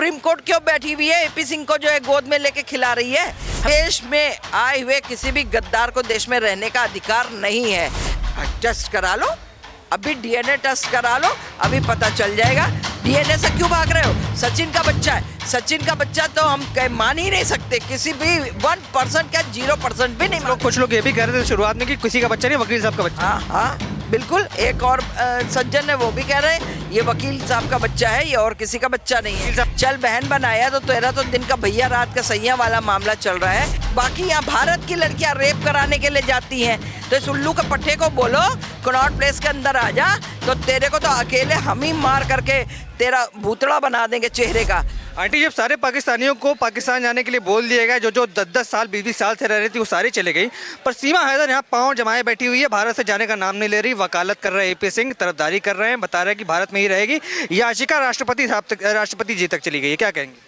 Supreme court क्यों बैठी हुई है एपी सिंह को जो है गोद में लेके खिला रही है? देश में आए हुए किसी भी गद्दार को देश में रहने का अधिकार नहीं है। टेस्ट करा लो, अभी डीएनए टेस्ट करा लो, अभी पता चल जाएगा। डीएनए से क्यों भाग रहे हो? सचिन का बच्चा है, सचिन का बच्चा तो हम मान ही नहीं सकते, किसी भी 1% क्या 0% भी नहीं। कुछ लोग ये भी कह रहे थे शुरुआत में कि किसी का बच्चा नहीं, वकील साहब का बच्चा। हाँ बिल्कुल, एक और सज्जन है वो भी कह रहे हैं ये वकील साहब का बच्चा है, ये और किसी का बच्चा नहीं है। चल बहन बनाया तो तेरा तो दिन का भैया रात का सैया वाला मामला चल रहा है। बाकी यहाँ भारत की लड़कियां रेप कराने के लिए जाती हैं, तो इस उल्लू के पट्टे को बोलो कनॉट प्लेस के अंदर आ जा, तो तेरे को तो अकेले हम ही मार करके तेरा भूतड़ा बना देंगे चेहरे का। आंटी, जब सारे पाकिस्तानियों को पाकिस्तान जाने के लिए बोल दिया गया, जो 10-10 साल 20-20 साल से रह रही थी वो सारी चले गई, पर सीमा हैदर यहाँ पाँव जमाए बैठी हुई है, भारत से जाने का नाम नहीं ले रही। वकालत कर रहे हैं एपी सिंह, तरफदारी कर रहे हैं, बता रहे हैं कि भारत में ही रहेगी। याचिका राष्ट्रपति जी तक चली गई है, क्या कहेंगे?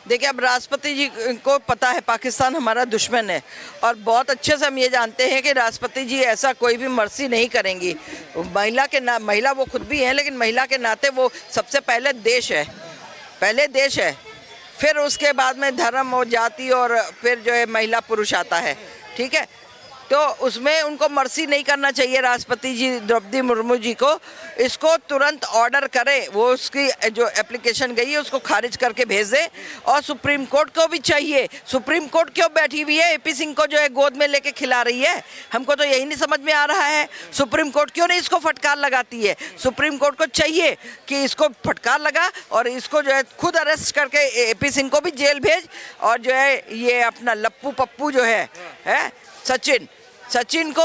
देखिए, अब राष्ट्रपति जी को पता है पाकिस्तान हमारा दुश्मन है, और बहुत अच्छे से हम ये जानते हैं कि राष्ट्रपति जी ऐसा कोई भी मर्सी नहीं करेंगी। महिला वो खुद भी हैं, लेकिन महिला के नाते वो सबसे पहले देश है, पहले देश है, फिर उसके बाद में धर्म और जाति और फिर जो है महिला पुरुष आता है। ठीक है, तो उसमें उनको मर्सी नहीं करना चाहिए। राष्ट्रपति जी द्रौपदी मुर्मू जी को इसको तुरंत ऑर्डर करें, वो उसकी जो एप्लीकेशन गई है उसको खारिज करके भेज दे। और सुप्रीम कोर्ट को भी चाहिए, सुप्रीम कोर्ट क्यों बैठी हुई है एपी सिंह को जो है गोद में लेके खिला रही है? हमको तो यही नहीं समझ में आ रहा है, सुप्रीम कोर्ट क्यों नहीं इसको फटकार लगाती है? सुप्रीम कोर्ट को चाहिए कि इसको फटकार लगा और इसको जो है खुद अरेस्ट करके एपी सिंह को भी जेल भेज, और जो है ये अपना लप्पू पप्पू जो है सचिन को,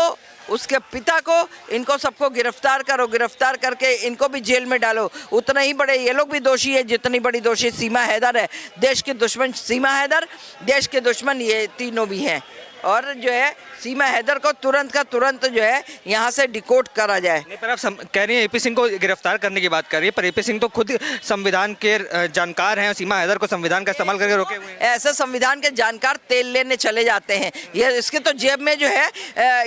उसके पिता को, इनको सबको गिरफ्तार करो, गिरफ्तार करके इनको भी जेल में डालो। उतना ही बड़े ये लोग भी दोषी है जितनी बड़ी दोषी सीमा हैदर है। देश के दुश्मन सीमा हैदर, देश के दुश्मन ये तीनों भी हैं, और जो है सीमा हैदर को तुरंत का तुरंत जो है यहाँ से डिकोड करा जाए। नहीं, पर आप कह रही हैं एपी सिंह को गिरफ्तार करने की बात कर रही है, पर एपी सिंह तो खुद संविधान के जानकार हैं, सीमा हैदर को संविधान का इस्तेमाल करके रोके हुए हैं। ऐसे संविधान के जानकार तेल लेने चले जाते हैं। ये इसके तो जेब में जो है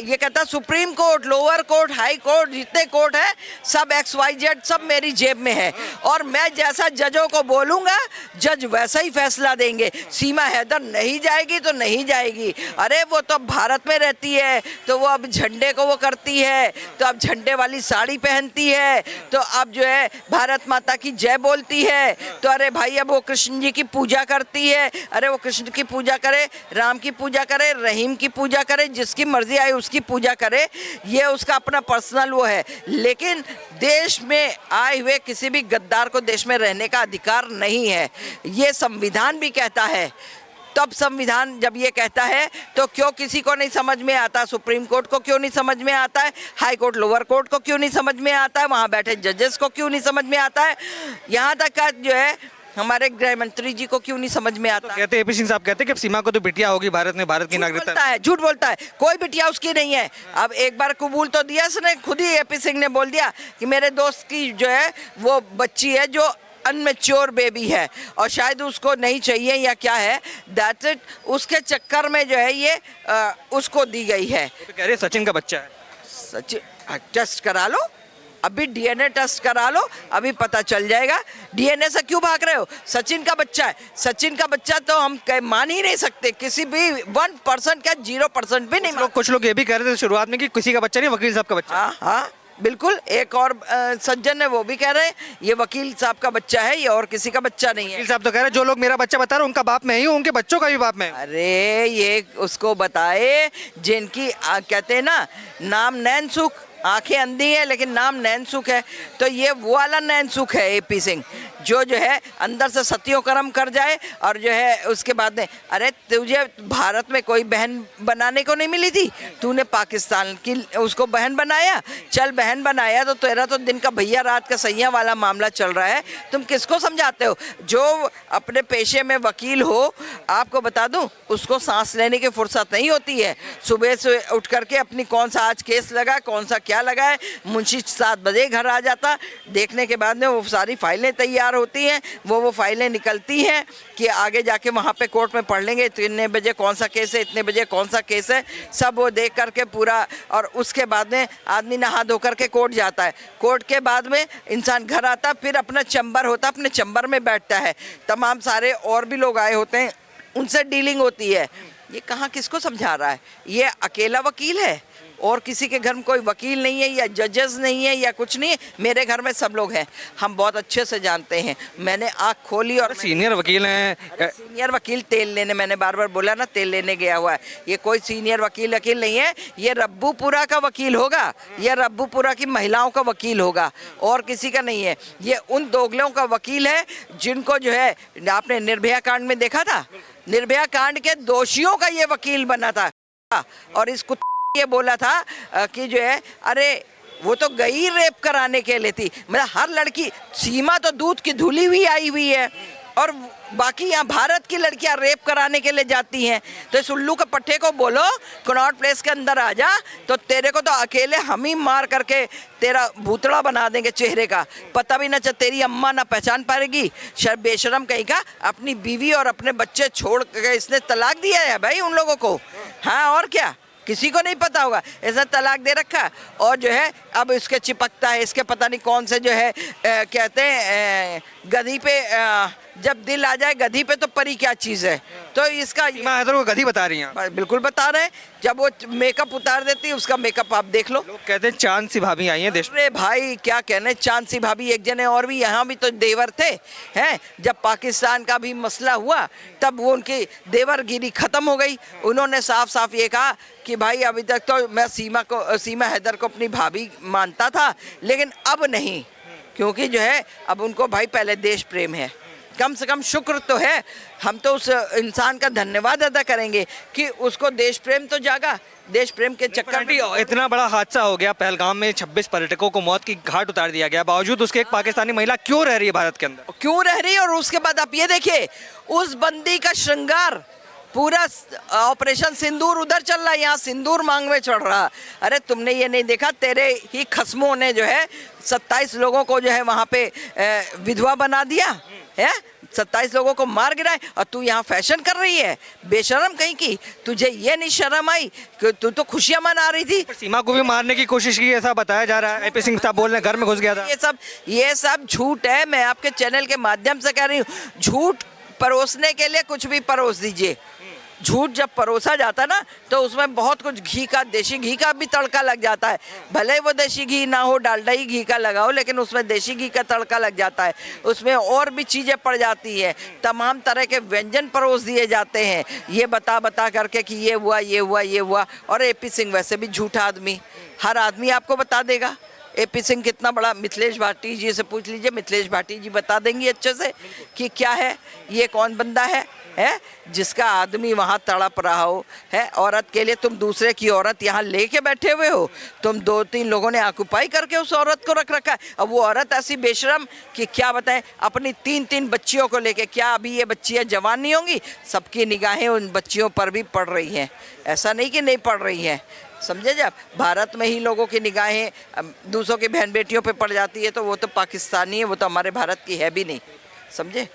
ये कहता supreme court, lower court, high court, जितने कोर्ट है सब XYZ सब मेरी जेब में है, और मैं जैसा जजों को बोलूँगा जज वैसा ही फैसला देंगे। सीमा हैदर नहीं जाएगी तो नहीं जाएगी। अरे वो तो भारत में रहती है, तो वो अब झंडे को वो करती है, तो अब झंडे वाली साड़ी पहनती है, तो अब जो है भारत माता की जय बोलती है। तो अरे भाई, अब वो कृष्ण जी की पूजा करती है, अरे वो कृष्ण की पूजा करे, राम की पूजा करे, रहीम की पूजा करे, जिसकी मर्जी आए उसकी पूजा करे, ये उसका अपना पर्सनल वो है। लेकिन देश में आए हुए किसी भी गद्दार को देश में रहने का अधिकार नहीं है, ये संविधान भी कहता है। तब संविधान जब ये कहता है तो क्यों किसी को नहीं समझ में आता? सुप्रीम कोर्ट को क्यों नहीं समझ में आता है? हाई कोर्ट, लोअर कोर्ट को क्यों नहीं समझ में आता है? वहाँ बैठे जजेस को क्यों नहीं समझ में आता है? यहाँ तक का जो है हमारे गृह मंत्री जी को क्यों नहीं समझ में आता? तो कहते एपी सिंह साहब कहते हैं कि सीमा को तो बिटिया होगी भारत में, भारत की नागरिकता है। झूठ बोलता है, कोई बिटिया उसकी नहीं है। अब एक बार कबूल तो दिया इसने, खुद ही एपी सिंह ने बोल दिया कि मेरे दोस्त की जो है वो बच्ची है जो अनमेच्योर बेबी है, और शायद उसको नहीं चाहिए या क्या है, दैट्स इट। उसके चक्कर में जो है ये उसको दी गई है। तो कह रहे सचिन का बच्चा है। सचिन टेस्ट करा लो, अभी डीएनए टेस्ट करा लो, अभी पता चल जाएगा। डीएनए से क्यों भाग रहे हो? सचिन का बच्चा है, सचिन का बच्चा तो हम मान ही नहीं सकते, किसी भी 1% क्या 0% भी नहीं। कुछ लोग ये भी कह रहे थे शुरुआत में कि किसी का बच्चा नहीं, वकील साहब का बच्चा। हाँ बिल्कुल, एक और सज्जन है वो भी कह रहे हैं ये वकील साहब का बच्चा है, ये और किसी का बच्चा नहीं है। वकील साहब तो कह रहे हैं जो लोग मेरा बच्चा बता रहे हैं उनका बाप मैं ही हूँ, उनके बच्चों का भी बाप मैं। अरे ये उसको बताए जिनकी कहते हैं ना नाम नैनसुख, आंखें अंधी है लेकिन नाम नैनसुख है, तो ये वो वाला नैनसुख है एपी सिंह, जो है अंदर से सत्यो कर्म कर जाए, और जो है उसके बाद में अरे तुझे भारत में कोई बहन बनाने को नहीं मिली थी, तूने पाकिस्तान की उसको बहन बनाया। चल बहन बनाया तो तेरा तो दिन का भैया रात का सैया वाला मामला चल रहा है। तुम किसको समझाते हो? जो अपने पेशे में वकील हो, आपको बता दूं उसको सांस लेने की फुर्सत नहीं होती है। सुबह से उठ करके अपनी कौन सा आज केस लगा, कौन सा क्या लगा है, मुंशी 7 बजे घर आ जाता, देखने के बाद में वो सारी फाइलें तैयार तैयार होती हैं, वो फाइलें निकलती हैं कि आगे जाके वहाँ पे कोर्ट में पढ़ लेंगे इतने बजे कौन सा केस है, इतने बजे कौन सा केस है, सब वो देख करके पूरा। और उसके बाद में आदमी नहा धो करके कोर्ट जाता है, कोर्ट के बाद में इंसान घर आता, फिर अपना चैम्बर होता, अपने चैम्बर में बैठता है, तमाम सारे और भी लोग आए होते हैं, उनसे डीलिंग होती है। ये कहाँ किसको समझा रहा है? ये अकेला वकील है और किसी के घर में कोई वकील नहीं है या जजेस नहीं है या कुछ नहीं है। मेरे घर में सब लोग हैं, हम बहुत अच्छे से जानते हैं। मैंने आँख खोली और सीनियर वकील हैं। सीनियर वकील तेल लेने, मैंने बार बार बोला ना, तेल लेने गया हुआ है। ये कोई सीनियर वकील नहीं है, ये रब्बूपुरा का वकील होगा, ये रब्बूपुरा की महिलाओं का वकील होगा और किसी का नहीं है। ये उन दोगलों का वकील है जिनको जो है आपने निर्भया कांड में देखा था, निर्भया कांड के दोषियों का ये वकील बना था। और इस ये बोला था कि जो है अरे वो तो गई रेप कराने के लिए थी। मतलब हर लड़की, सीमा तो दूध की धुली हुई आई हुई है और बाकी यहाँ भारत की लड़कियां रेप कराने के लिए जाती हैं। तो इस उल्लू के पट्टे को बोलो कनॉट प्लेस के अंदर आ जा, तो तेरे को तो अकेले हम ही मार करके तेरा भूतड़ा बना देंगे चेहरे का, पता भी ना चल, तेरी अम्मा ना पहचान पाएगी। बेशरम कहीं का, अपनी बीवी और अपने बच्चे छोड़ के इसने तलाक दिया है भाई उन लोगों को। हाँ और क्या, किसी को नहीं पता होगा, ऐसा तलाक दे रखा। और जो है अब इसके चिपकता है, इसके पता नहीं कौन से जो है कहते हैं गधी पे जब दिल आ जाए गधी पे तो परी क्या चीज़ है। तो इसका सीमा हैदर को गधी बता रही हैं। बिल्कुल बता रहे हैं, जब वो मेकअप उतार देती है उसका मेकअप आप देख लो। लोग कहते हैं चांद सी भाभी आई हैं देश में। अरे भाई क्या कहने, चांद सी भाभी एक जने और भी यहाँ भी तो देवर थे हैं। जब पाकिस्तान का भी मसला हुआ तब वो उनकी देवरगिरी खत्म हो गई। उन्होंने साफ साफ ये कहा कि भाई अभी तक तो मैं सीमा हैदर को अपनी भाभी मानता था, लेकिन अब नहीं, क्योंकि जो है अब उनको भाई पहले देश प्रेम है। कम से कम शुक्र तो है, हम तो उस इंसान का धन्यवाद अदा करेंगे कि उसको देश प्रेम तो जागा। देश प्रेम के चक्कर में इतना बड़ा हादसा हो गया, पहलगाम में 26 पर्यटकों को मौत की घाट उतार दिया गया, बावजूद उसके एक पाकिस्तानी महिला क्यों रह रही है भारत के अंदर? क्यों रह रही है? और उसके बाद आप ये देखिए उस बंदी का श्रृंगार, पूरा ऑपरेशन सिंदूर उधर चल रहा है, यहाँ सिंदूर मांग में चढ़ रहा। अरे तुमने ये नहीं देखा, तेरे ही खस्मों ने जो है 27 लोगों को जो है वहाँ पे विधवा बना दिया है, 27 लोगों को मार गिराए, और तू यहाँ फैशन कर रही है? बेशरम कहीं की, तुझे ये नहीं शर्म आई कि तू तो खुशियाँ मना रही थी? सीमा को भी मारने की कोशिश की ऐसा बताया जा रहा है। AP सिंह साहब बोल रहे हैं घर में घुस गया था। ये सब झूठ है। मैं आपके चैनल के माध्यम से कह रही हूँ, झूठ परोसने के लिए कुछ भी परोस दीजिए। झूठ जब परोसा जाता है ना तो उसमें बहुत कुछ घी का, देसी घी का भी तड़का लग जाता है। भले वो देसी घी ना हो, डालडा ही घी का लगाओ, लेकिन उसमें देसी घी का तड़का लग जाता है। उसमें और भी चीज़ें पड़ जाती हैं, तमाम तरह के व्यंजन परोस दिए जाते हैं ये बता बता करके कि ये हुआ ये हुआ ये हुआ। और AP सिंह वैसे भी झूठा आदमी, हर आदमी आपको बता देगा। AP सिंह कितना बड़ा, मिथिलेश भाटी जी से पूछ लीजिए, मिथिलेश भाटी जी बता देंगी अच्छे से कि क्या है ये, कौन बंदा है जिसका आदमी वहाँ तड़प रहा हो है औरत के लिए। तुम दूसरे की औरत यहाँ लेके बैठे हुए हो, तुम 2-3 लोगों ने ऑक्यूपाई करके उस औरत को रख रखा है। अब वो औरत ऐसी बेशरम कि क्या बताएं, अपनी 3-3 बच्चियों को लेके, क्या अभी ये बच्चियाँ जवान नहीं होंगी? सबकी निगाहें उन बच्चियों पर भी पड़ रही हैं, ऐसा नहीं कि नहीं पड़ रही हैं, समझे। जब भारत में ही लोगों की निगाहें दूसरों की बहन बेटियों पे पड़ जाती है तो वो तो पाकिस्तानी है, वो तो हमारे भारत की है भी नहीं, समझे।